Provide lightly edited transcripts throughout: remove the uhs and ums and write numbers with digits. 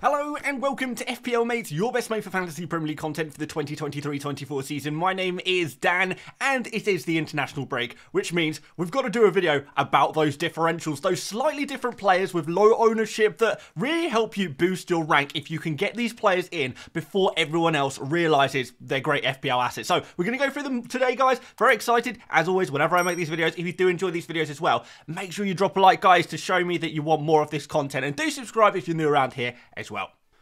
Hello and welcome to FPL Mate, your best mate for fantasy Premier League content for the 2023-24 season. My name is Dan and it is the international break, which means we've got to do a video about those differentials, those slightly different players with low ownership that really help you boost your rank if you can get these players in before everyone else realizes they're great FPL assets. So we're going to go through them today, guys. Very excited. As always, whenever I make these videos, if you do enjoy these videos as well, make sure you drop a like, guys, to show me that you want more of this content, and do subscribe if you're new around here as well.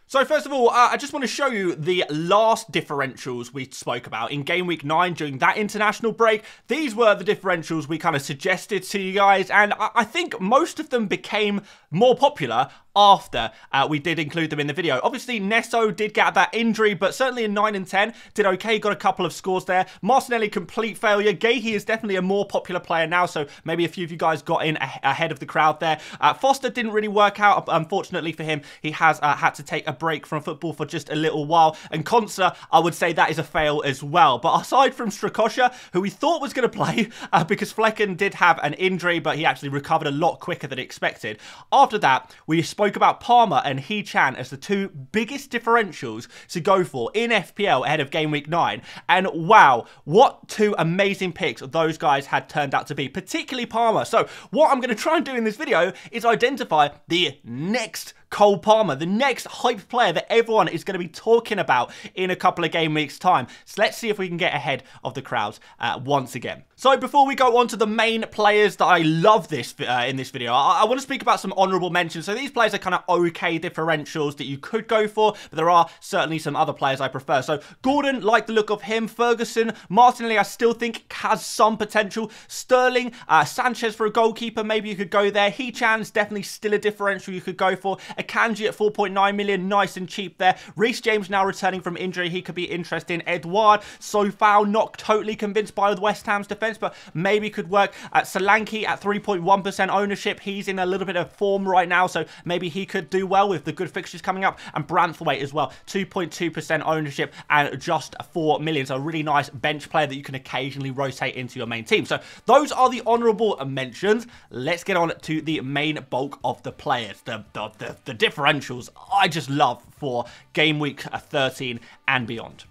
So first of all, I just want to show you the last differentials we spoke about in Game Week 9 during that international break. These were the differentials we kind of suggested to you guys, and I think most of them became more popular after we did include them in the video. Obviously, Nesso did get that injury, but certainly in 9 and 10, did okay, got a couple of scores there. Martinelli, complete failure. Gahey is definitely a more popular player now, so maybe a few of you guys got in ahead of the crowd there. Foster didn't really work out, unfortunately for him. He has had to take a break from football for just a little while, and Konsa, I would say that is a fail as well. But aside from Strakosha, who we thought was going to play because Flecken did have an injury, but he actually recovered a lot quicker than expected. After that, we spoke about Palmer and He-Chan as the two biggest differentials to go for in FPL ahead of Game Week 9, and wow, what two amazing picks those guys had turned out to be, particularly Palmer. So what I'm going to try and do in this video is identify the next Cole Palmer, the next hype player that everyone is going to be talking about in a couple of game weeks' time. So let's see if we can get ahead of the crowds once again. So before we go on to the main players that I love in this video, I want to speak about some honourable mentions. So these players are kind of okay differentials that you could go for, but there are certainly some other players I prefer. So Gordon, like the look of him. Ferguson, Martinelli, I still think has some potential. Sterling, Sanchez for a goalkeeper, maybe you could go there. He-Chan's definitely still a differential you could go for. Akanji at 4.9 million, nice and cheap there. Reece James now returning from injury, he could be interesting. Edouard, Sofao, not totally convinced by the West Ham's defence, but maybe could work. Solanke at 3.1% ownership, he's in a little bit of form right now, so maybe he could do well with the good fixtures coming up. And Branthwaite as well, 2.2% ownership and just 4 million, so a really nice bench player that you can occasionally rotate into your main team. So those are the honourable mentions. Let's get on to the main bulk of the players, the differentials I just love for Game Week 13 and beyond.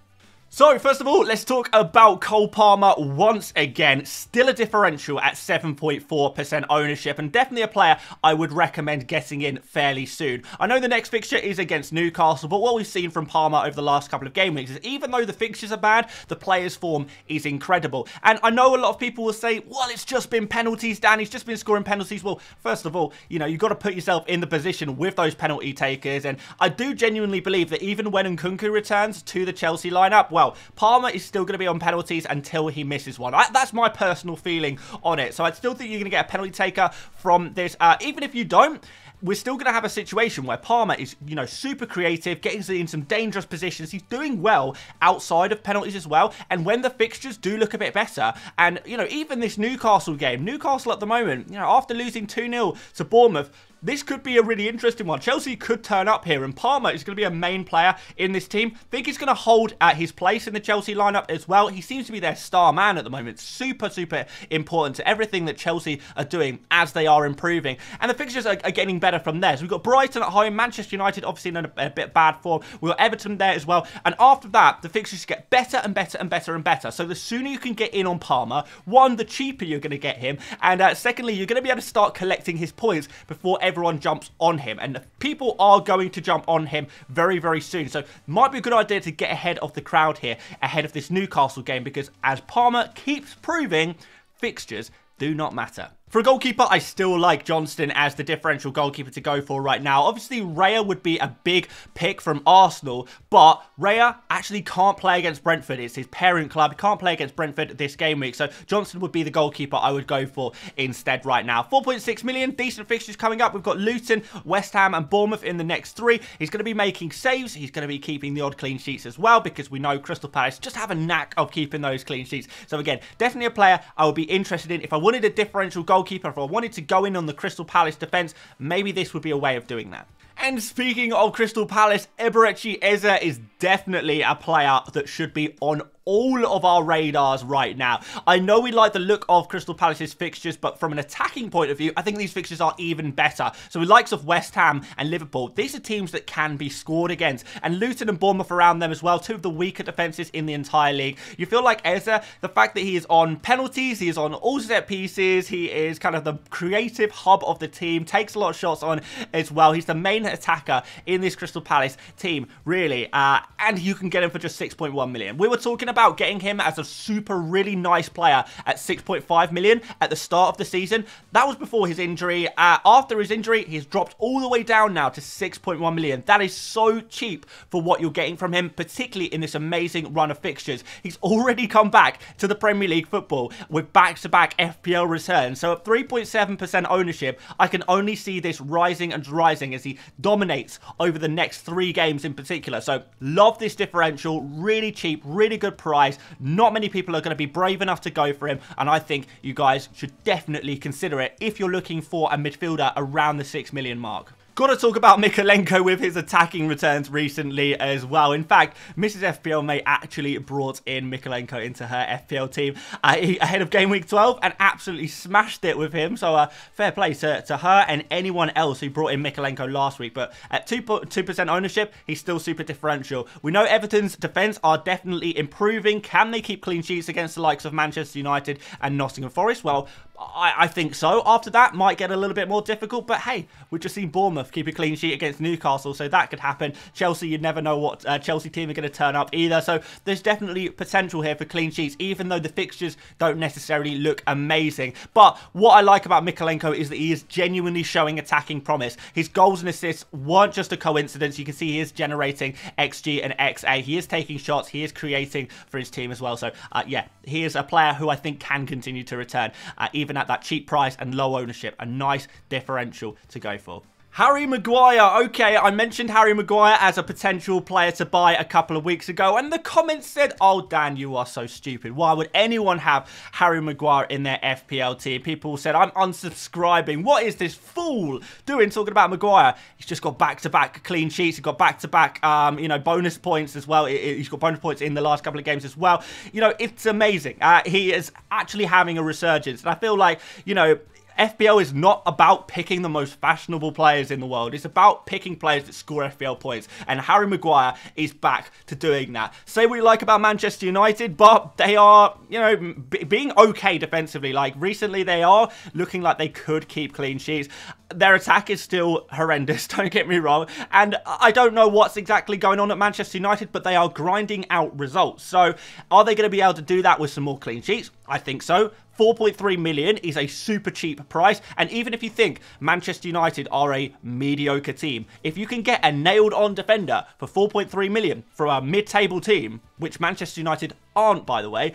So, first of all, let's talk about Cole Palmer once again. Still a differential at 7.4% ownership, and definitely a player I would recommend getting in fairly soon. I know the next fixture is against Newcastle, but what we've seen from Palmer over the last couple of game weeks is even though the fixtures are bad, the player's form is incredible. And I know a lot of people will say, well, it's just been penalties, Dan. He's just been scoring penalties. Well, first of all, you know, you've got to put yourself in the position with those penalty takers, and I do genuinely believe that even when Nkunku returns to the Chelsea lineup, well, Palmer is still going to be on penalties until he misses one. That's my personal feeling on it. So I still think you're going to get a penalty taker from this. Even if you don't, we're still going to have a situation where Palmer is, you know, super creative, getting in some dangerous positions. He's doing well outside of penalties as well. And when the fixtures do look a bit better, and, you know, even this Newcastle game, Newcastle at the moment, you know, after losing 2-0 to Bournemouth, this could be a really interesting one. Chelsea could turn up here, and Palmer is going to be a main player in this team. I think he's going to hold his place in the Chelsea lineup as well. He seems to be their star man at the moment. Super, super important to everything that Chelsea are doing as they are improving. And the fixtures are getting better from there. So we've got Brighton at home, Manchester United obviously in a bit bad form. We've got Everton there as well. And after that, the fixtures get better and better and better and better. So the sooner you can get in on Palmer, one, the cheaper you're going to get him. And secondly, you're going to be able to start collecting his points before everyone jumps on him, and people are going to jump on him very, very soon. So might be a good idea to get ahead of the crowd here, ahead of this Newcastle game, because as Palmer keeps proving, fixtures do not matter. For a goalkeeper, I still like Johnston as the differential goalkeeper to go for right now. Obviously, Raya would be a big pick from Arsenal, but Raya actually can't play against Brentford. It's his parent club. He can't play against Brentford this game week, so Johnston would be the goalkeeper I would go for instead right now. 4.6 million, decent fixtures coming up. We've got Luton, West Ham and Bournemouth in the next 3. He's going to be making saves. He's going to be keeping the odd clean sheets as well, because we know Crystal Palace just have a knack of keeping those clean sheets. So again, definitely a player I would be interested in. If I wanted a differential goalkeeper, if I wanted to go in on the Crystal Palace defence, maybe this would be a way of doing that. And speaking of Crystal Palace, Eberechi Eze is definitely a player that should be on all of our radars right now. I know we like the look of Crystal Palace's fixtures, but from an attacking point of view, I think these fixtures are even better. So with likes of West Ham and Liverpool, these are teams that can be scored against. And Luton and Bournemouth around them as well, two of the weaker defences in the entire league. You feel like Eze, the fact that he is on penalties, he is on all set pieces, he is kind of the creative hub of the team, takes a lot of shots on as well. He's the main attacker in this Crystal Palace team, really. And you can get him for just 6.1 million. We were talking about getting him as a super really nice player at 6.5 million at the start of the season. That was before his injury. After his injury, he's dropped all the way down now to 6.1 million. That is so cheap for what you're getting from him, particularly in this amazing run of fixtures. He's already come back to the Premier League football with back-to-back FPL returns. So at 3.7% ownership, I can only see this rising and rising as he dominates over the next 3 games in particular. So love this differential, really cheap, really good price. Not many people are going to be brave enough to go for him, and I think you guys should definitely consider it if you're looking for a midfielder around the 6 million mark. Got to talk about Mykolenko with his attacking returns recently as well. In fact, Mrs. FPL Mate actually brought in Mykolenko into her FPL team ahead of Game Week 12 and absolutely smashed it with him. So fair play to her and anyone else who brought in Mykolenko last week. But at 2% ownership, he's still super differential. We know Everton's defence are definitely improving. Can they keep clean sheets against the likes of Manchester United and Nottingham Forest? Well, I think so. After that, might get a little bit more difficult. But hey, we've just seen Bournemouth keep a clean sheet against Newcastle, so that could happen. Chelsea, you never know what Chelsea team are going to turn up either. So there's definitely potential here for clean sheets, even though the fixtures don't necessarily look amazing. But what I like about Mykolenko is that he is genuinely showing attacking promise. His goals and assists weren't just a coincidence. You can see he is generating XG and XA. He is taking shots. He is creating for his team as well. So yeah, he is a player who I think can continue to return, even at that cheap price and low ownership. A nice differential to go for. Harry Maguire. Okay, I mentioned Harry Maguire as a potential player to buy a couple of weeks ago, and the comments said, oh, Dan, you are so stupid. Why would anyone have Harry Maguire in their FPL team? People said, I'm unsubscribing. What is this fool doing talking about Maguire? He's just got back-to-back clean sheets. He's got back-to-back, you know, bonus points as well. He's got bonus points in the last couple of games as well. You know, it's amazing. He is actually having a resurgence, and I feel like, you know, FPL is not about picking the most fashionable players in the world. It's about picking players that score FPL points. And Harry Maguire is back to doing that. Say what you like about Manchester United, but they are, you know, being okay defensively. Like, recently they are looking like they could keep clean sheets. Their attack is still horrendous, don't get me wrong. And I don't know what's exactly going on at Manchester United, but they are grinding out results. So are they going to be able to do that with some more clean sheets? I think so. 4.3 million is a super cheap price, and even if you think Manchester United are a mediocre team, if you can get a nailed-on defender for 4.3 million from a mid-table team, which Manchester United aren't, by the way,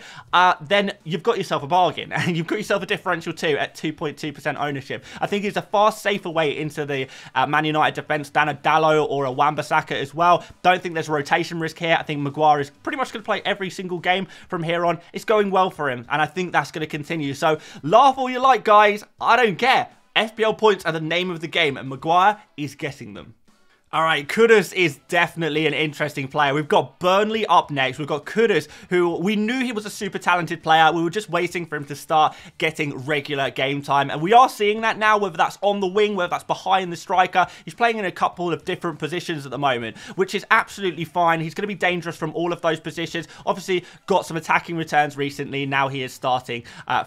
then you've got yourself a bargain, and you've got yourself a differential too at 2.2% ownership. I think it's a far safer way into the Man United defence than a Dalot or a Wan-Bissaka as well. Don't think there's rotation risk here. I think Maguire is pretty much going to play every single game from here on. It's going well for him, and I think that's going to continue. So laugh all you like, guys. I don't care. FPL points are the name of the game, and Maguire is getting them. Alright, Kudus is definitely an interesting player. We've got Burnley up next. We've got Kudus, who we knew he was a super talented player. We were just waiting for him to start getting regular game time. And we are seeing that now, whether that's on the wing, whether that's behind the striker. He's playing in a couple of different positions at the moment, which is absolutely fine. He's going to be dangerous from all of those positions. Obviously, got some attacking returns recently. Now he is starting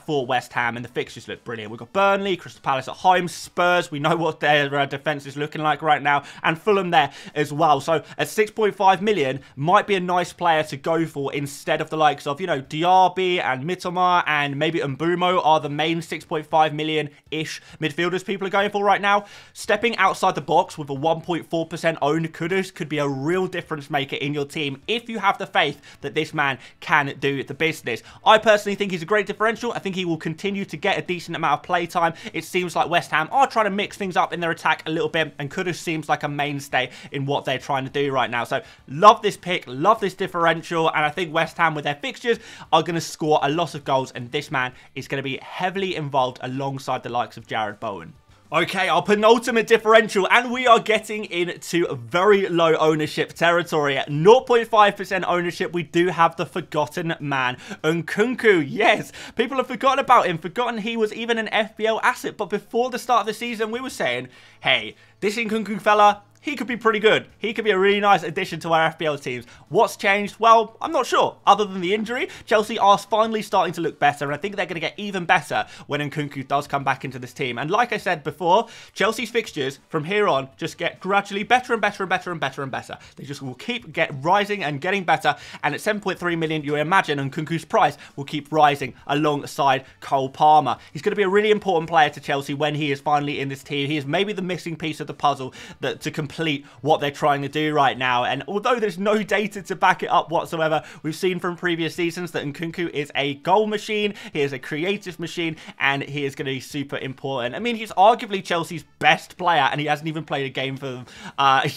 for West Ham, and the fixtures look brilliant. We've got Burnley, Crystal Palace at home, Spurs. We know what their defence is looking like right now, and Fulham there as well. So at 6.5 million might be a nice player to go for instead of the likes of, you know, Diaby and Mitoma and maybe Mbumo are the main 6.5 million-ish midfielders people are going for right now. Stepping outside the box with a 1.4% owned Kudus could be a real difference maker in your team if you have the faith that this man can do the business. I personally think he's a great differential. I think he will continue to get a decent amount of play time. It seems like West Ham are trying to mix things up in their attack a little bit, and Kudus seems like a mainstay in what they're trying to do right now. So love this pick, love this differential, and I think West Ham with their fixtures are going to score a lot of goals, and this man is going to be heavily involved alongside the likes of Jared Bowen. Okay, our penultimate differential, and we are getting into very low ownership territory. At 0.5% ownership, we do have the forgotten man, Nkunku. Yes, people have forgotten about him, forgotten he was even an FPL asset. But before the start of the season, we were saying, hey, this Nkunku fella, he could be pretty good. He could be a really nice addition to our FPL teams. What's changed? Well, I'm not sure. Other than the injury, Chelsea are finally starting to look better, and I think they're going to get even better when Nkunku does come back into this team. And like I said before, Chelsea's fixtures from here on just get gradually better and better and better and better and better. They just will keep rising and getting better, and at 7.3 million, you imagine Nkunku's price will keep rising alongside Cole Palmer. He's going to be a really important player to Chelsea when he is finally in this team. He is maybe the missing piece of the puzzle that to complete what they're trying to do right now. And although there's no data to back it up whatsoever, we've seen from previous seasons that Nkunku is a goal machine, he is a creative machine, and he is going to be super important. I mean, he's arguably Chelsea's best player, and he hasn't even played a game for them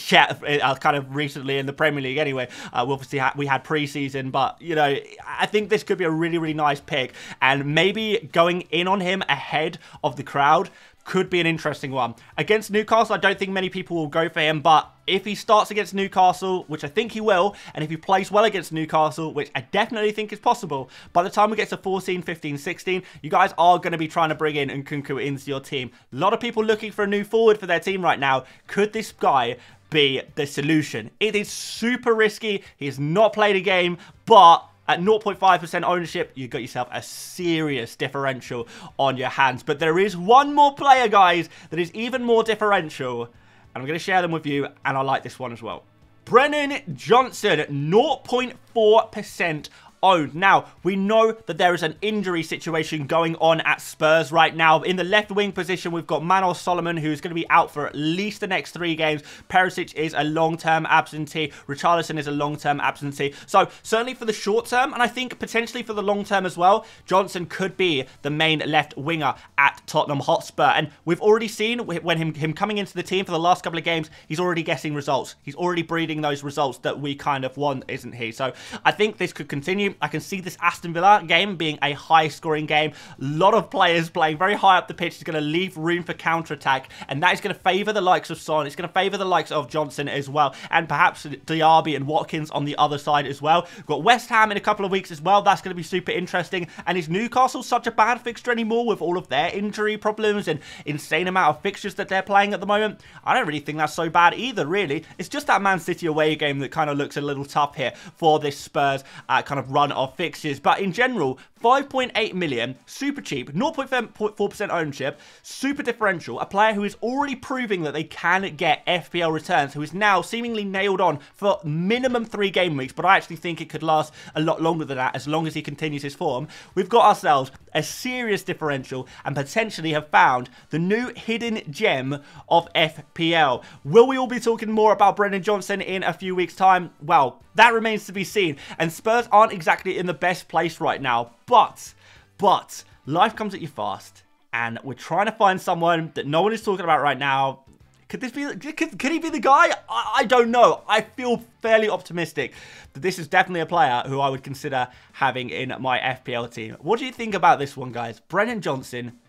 yet, kind of recently in the Premier League anyway. Obviously, we had pre-season, but, you know, I think this could be a really, really nice pick, and maybe going in on him ahead of the crowd could be an interesting one. Against Newcastle, I don't think many people will go for him, but if he starts against Newcastle, which I think he will, and if he plays well against Newcastle, which I definitely think is possible, by the time we get to 14, 15, 16, you guys are going to be trying to bring in Nkunku into your team. A lot of people looking for a new forward for their team right now. Could this guy be the solution? It is super risky. He has not played a game, but at 0.5% ownership, you've got yourself a serious differential on your hands. But there is one more player, guys, that is even more differential. And I'm going to share them with you, and I like this one as well. Brennan Johnson, 0.4% owned. Now, we know that there is an injury situation going on at Spurs right now. In the left wing position, we've got Manor Solomon, who's going to be out for at least the next 3 games. Perisic is a long-term absentee. Richarlison is a long-term absentee. So, certainly for the short term, and I think potentially for the long term as well, Johnson could be the main left winger at Tottenham Hotspur. And we've already seen when him coming into the team for the last couple of games, he's already getting results. He's already breeding those results that we kind of want, isn't he? So, I think this could continue. I can see this Aston Villa game being a high-scoring game. A lot of players playing very high up the pitch. It's going to leave room for counter-attack, and that is going to favour the likes of Son. It's going to favour the likes of Johnson as well, and perhaps Diaby and Watkins on the other side as well. We've got West Ham in a couple of weeks as well. That's going to be super interesting. And is Newcastle such a bad fixture anymore with all of their injury problems and insane amount of fixtures that they're playing at the moment? I don't really think that's so bad either, really. It's just that Man City away game that kind of looks a little tough here for this Spurs kind of run of fixtures. But in general, 5.8 million, super cheap, 0.4% ownership, super differential, a player who is already proving that they can get FPL returns, who is now seemingly nailed on for minimum 3 game weeks, but I actually think it could last a lot longer than that as long as he continues his form. We've got ourselves a serious differential and potentially have found the new hidden gem of FPL. Will we all be talking more about Brennan Johnson in a few weeks' time? Well, that remains to be seen, and Spurs aren't exactly in the best place right now, but life comes at you fast, and we're trying to find someone that no one is talking about right now. Could this be? Could he be the guy? I don't know. I feel fairly optimistic that this is definitely a player who I would consider having in my FPL team. What do you think about this one, guys? Brennan Johnson,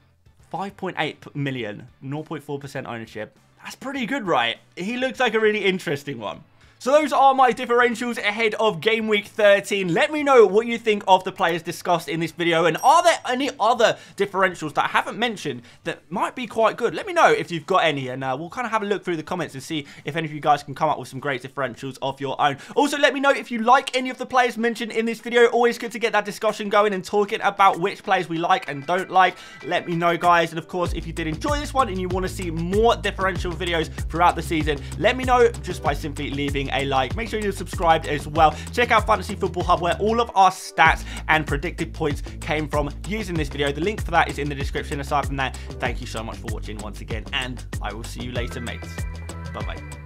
5.8 million, 0.4% ownership. That's pretty good, right? He looks like a really interesting one. So those are my differentials ahead of Game Week 13. Let me know what you think of the players discussed in this video. And are there any other differentials that I haven't mentioned that might be quite good? Let me know if you've got any. And we'll kind of have a look through the comments and see if any of you guys can come up with some great differentials of your own. Also, let me know if you like any of the players mentioned in this video. Always good to get that discussion going and talking about which players we like and don't like. Let me know, guys. And of course, if you did enjoy this one and you want to see more differential videos throughout the season, let me know just by simply leaving a like. Make sure you're subscribed as well. Check out Fantasy Football Hub, where all of our stats and predicted points came from using this video. The link for that is in the description. Aside from that, thank you so much for watching once again, and I will see you later, mates. Bye-bye.